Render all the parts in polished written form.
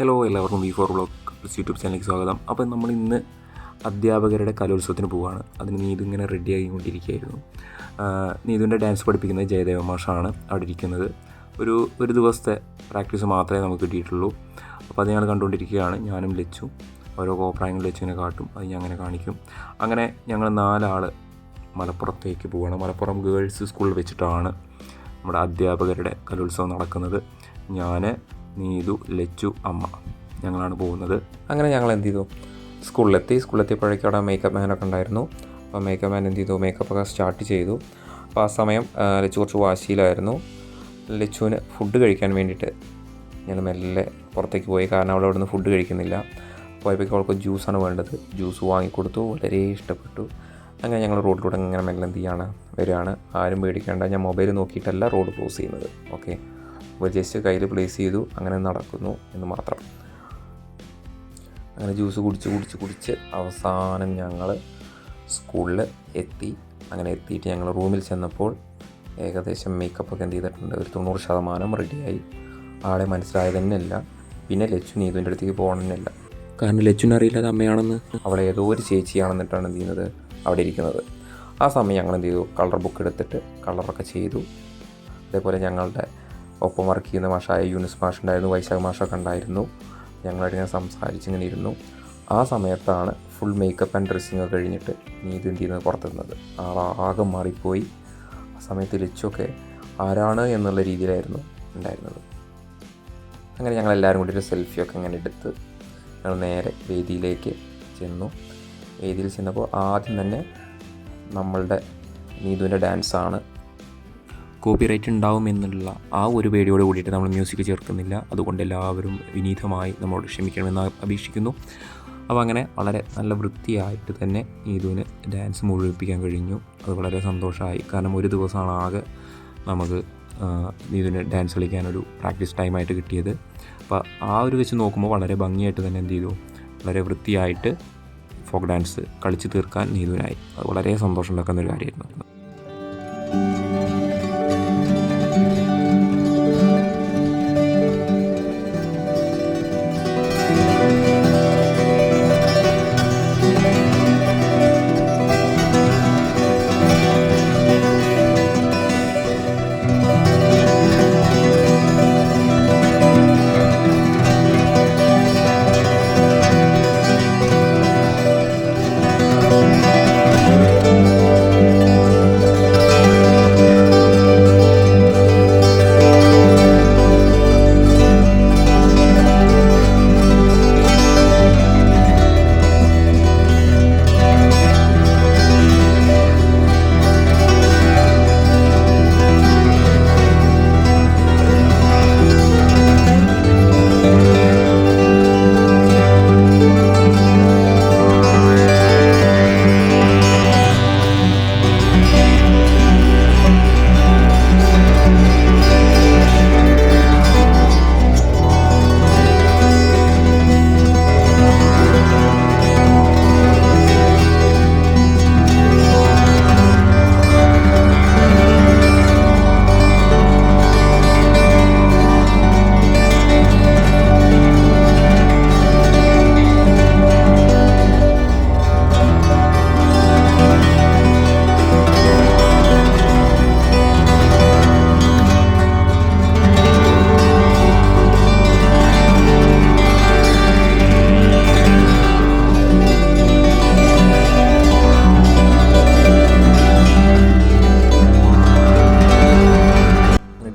Hello, എല്ലാവർക്കും V4 vlog YouTube ചാനലിലേക്ക് സ്വാഗതം. അപ്പോൾ നമ്മൾ ഇന്ന് അധ്യാപകരുടെ കലോത്സവത്തിന് പോവുകയാണ്. അതിന് നീതു ഇങ്ങനെ റെഡി ആയിക്കൊണ്ടിരിക്കുകയായിരുന്നു. നീതുവിൻ്റെ ഡാൻസ് പഠിപ്പിക്കുന്നത് ജയദേവ മാഷാണ് അവിടെ ഇരിക്കുന്നത്. ഒരു ദിവസത്തെ പ്രാക്ടീസ് മാത്രമേ നമുക്ക് കിട്ടിയിട്ടുള്ളൂ. അപ്പോൾ അത് ഞങ്ങൾ കണ്ടുകൊണ്ടിരിക്കുകയാണ്. ഞാനും ലച്ചു ഓരോ കോപ്രായങ്ങൾ ലച്ചുവിനെ കാട്ടും, അത് ഞാൻ അങ്ങനെ കാണിക്കും. അങ്ങനെ ഞങ്ങൾ 4 ആൾ മലപ്പുറത്തേക്ക് പോവുകയാണ്. മലപ്പുറം ഗേൾസ് സ്കൂളിൽ വെച്ചിട്ടാണ് നമ്മുടെ അധ്യാപകരുടെ കലോത്സവം നടക്കുന്നത്. ഞാൻ, നീതു, ലച്ചു, അമ്മ ഞങ്ങളാണ് പോകുന്നത്. അങ്ങനെ ഞങ്ങൾ എന്ത് ചെയ്തു, സ്കൂളിലെത്തിയപ്പോഴേക്കും അവിടെ മേക്കപ്പ് മാനൊക്കെ ഉണ്ടായിരുന്നു. അപ്പോൾ മേക്കപ്പ് മാൻ എന്ത് ചെയ്തു, മേക്കപ്പൊക്കെ സ്റ്റാർട്ട് ചെയ്തു. അപ്പോൾ ആ സമയം ലച്ചു കുറച്ച് വാശിയിലായിരുന്നു. ലച്ചുവിന് ഫുഡ് കഴിക്കാൻ വേണ്ടിയിട്ട് ഞങ്ങൾ മെല്ലെ പുറത്തേക്ക് പോയി. കാരണം അവൾ അവിടെ നിന്ന് ഫുഡ് കഴിക്കുന്നില്ല. പോയപ്പോഴേക്കും അവൾക്ക് ജ്യൂസാണ് വേണ്ടത്. ജ്യൂസ് വാങ്ങിക്കൊടുത്തു, വളരെ ഇഷ്ടപ്പെട്ടു. അങ്ങനെ ഞങ്ങൾ റോഡിലൂടെ ഇങ്ങനെ മെല്ലെ എന്ത് ചെയ്യാണ് വരികയാണ്. ആരും പേടിക്കേണ്ട, ഞാൻ മൊബൈൽ നോക്കിയിട്ടല്ല റോഡ് ക്രോസ് ചെയ്യുന്നത്. ഓക്കെ, അപ്പോൾ ജസ്റ്റ് കയ്യിൽ പ്ലേസ് ചെയ്തു, അങ്ങനെ നടക്കുന്നു എന്ന് മാത്രം. അങ്ങനെ ജ്യൂസ് കുടിച്ച് അവസാനം ഞങ്ങൾ സ്കൂളിൽ എത്തി. അങ്ങനെ എത്തിയിട്ട് ഞങ്ങൾ റൂമിൽ ചെന്നപ്പോൾ ഏകദേശം മേക്കപ്പൊക്കെ എന്ത് ചെയ്തിട്ടുണ്ട്, ഒരു 90% റെഡിയായി. ആളെ മനസ്സിലായത് തന്നെയല്ല. പിന്നെ ലച്ചു നീതുവിൻ്റെ അടുത്തേക്ക് പോകണമെന്നില്ല, കാരണം ലച്ചുവിന് അറിയില്ല അത് അമ്മയാണെന്ന്. അവളെ ഏതോ ഒരു ചേച്ചിയാണെന്നിട്ടാണ് എന്ത് ചെയ്യുന്നത് അവിടെ ഇരിക്കുന്നത്. ആ സമയം ഞങ്ങൾ എന്ത് ചെയ്തു, കളർ ബുക്ക് എടുത്തിട്ട് കളറൊക്കെ ചെയ്തു. അതേപോലെ ഞങ്ങളുടെ ഒപ്പം വർക്ക് ചെയ്യുന്ന മാഷായ യൂനിസ് മാഷുണ്ടായിരുന്നു, വൈശാഖ മാഷൊക്കെ ഉണ്ടായിരുന്നു. ഞങ്ങളായിട്ടിങ്ങനെ സംസാരിച്ചിങ്ങനെ ഇരുന്നു. ആ സമയത്താണ് ഫുൾ മേക്കപ്പ് ആൻഡ് ഡ്രസ്സിങ് ഒക്കെ കഴിഞ്ഞിട്ട് നീതു എന്ത് ചെയ്യുന്നത് പുറത്തുനിന്നത്. ആളാകെ മാറിപ്പോയി. ആ സമയത്ത് ലച്ചൊക്കെ ആരാണ് എന്നുള്ള രീതിയിലായിരുന്നു ഉണ്ടായിരുന്നത്. അങ്ങനെ ഞങ്ങളെല്ലാവരും കൂടി ഒരു സെൽഫിയൊക്കെ ഇങ്ങനെ എടുത്ത് ഞങ്ങൾ നേരെ വേദിയിലേക്ക് ചെന്നു. വേദിയിൽ ചെന്നപ്പോൾ ആദ്യം തന്നെ നമ്മളുടെ നീതുവിൻ്റെ ഡാൻസാണ്. കോപ്പിറൈറ്റ് ഉണ്ടാവും എന്നുള്ള ആ ഒരു പേടിയോട് കൂടിയിട്ട് നമ്മൾ മ്യൂസിക് ചേർക്കുന്നില്ല. അതുകൊണ്ട് എല്ലാവരും വിനീതമായി നമ്മളോട് ക്ഷമിക്കണമെന്ന് അപേക്ഷിക്കുന്നു. അപ്പോൾ അങ്ങനെ വളരെ നല്ല വൃത്തിയായിട്ട് തന്നെ നീതുവിന് ഡാൻസ് മുഴുവിപ്പിക്കാൻ കഴിഞ്ഞു. അത് വളരെ സന്തോഷമായി. കാരണം ഒരു ദിവസമാണ് ആകെ നമുക്ക് നീതുവിന് ഡാൻസ് കളിക്കാനൊരു പ്രാക്ടീസ് ടൈമായിട്ട് കിട്ടിയത്. അപ്പോൾ ആ ഒരു വെച്ച് നോക്കുമ്പോൾ വളരെ ഭംഗിയായിട്ട് തന്നെ എന്ത് ചെയ്തു, വളരെ വൃത്തിയായിട്ട് ഫോക്ക് ഡാൻസ് കളിച്ച് തീർക്കാൻ നീതുവിനായി. അത് വളരെ സന്തോഷം ഉണ്ടാക്കുന്ന ഒരു കാര്യമായിരുന്നു.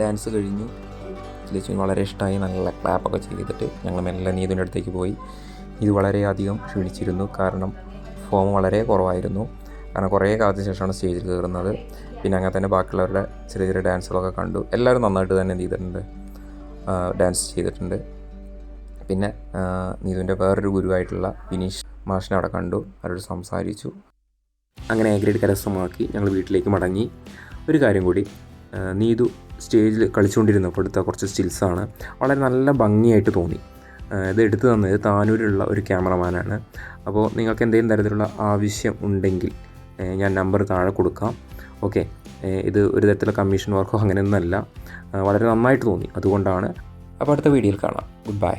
ഡാൻസ് കഴിഞ്ഞു. ലച്ചുവിന് വളരെ ഇഷ്ടമായി. നല്ല ക്ലാപ്പൊക്കെ ചെയ്തിട്ട് ഞങ്ങൾ മെല്ലെ നീതുവിൻ്റെ അടുത്തേക്ക് പോയി. ഇത് വളരെയധികം ക്ഷീണിച്ചിരുന്നു, കാരണം ഫോം വളരെ കുറവായിരുന്നു. കാരണം കുറേ കാലത്തിന് ശേഷമാണ് സ്റ്റേജിൽ കയറുന്നത്. പിന്നെ അങ്ങനെ തന്നെ ബാക്കിയുള്ളവരുടെ ചെറിയ ഡാൻസുകളൊക്കെ കണ്ടു. എല്ലാവരും നന്നായിട്ട് തന്നെ എന്ത് ചെയ്തിട്ടുണ്ട്, ഡാൻസ് ചെയ്തിട്ടുണ്ട്. പിന്നെ നീതുവിൻ്റെ വേറൊരു ഗുരുവായിട്ടുള്ള വിനീഷ് മാഷിനെ അവിടെ കണ്ടു, അവരോട് സംസാരിച്ചു. അങ്ങനെ എ ഗ്രേഡ് കരസ്ഥമാക്കി ഞങ്ങൾ വീട്ടിലേക്ക് മടങ്ങി. ഒരു കാര്യം കൂടി, നീതു സ്റ്റേജിൽ കളിച്ചുകൊണ്ടിരുന്നപ്പോൾ എടുത്ത കുറച്ച് സ്റ്റിൽസാണ്. വളരെ നല്ല ഭംഗിയായിട്ട് തോന്നി. ഇത് എടുത്തു തന്നത് താനൂരിലുള്ള ഒരു ക്യാമറമാനാണ്. അപ്പോൾ നിങ്ങൾക്ക് എന്തെങ്കിലും തരത്തിലുള്ള ആവശ്യം ഉണ്ടെങ്കിൽ ഞാൻ നമ്പർ താഴെ കൊടുക്കാം. ഓക്കെ, ഇത് ഒരു തരത്തിലുള്ള കമ്മീഷൻ വർക്കോ അങ്ങനെയൊന്നുമല്ല, വളരെ നന്നായിട്ട് തോന്നി, അതുകൊണ്ടാണ്. അപ്പോൾ അടുത്ത വീഡിയോയിൽ കാണാം. Good bye.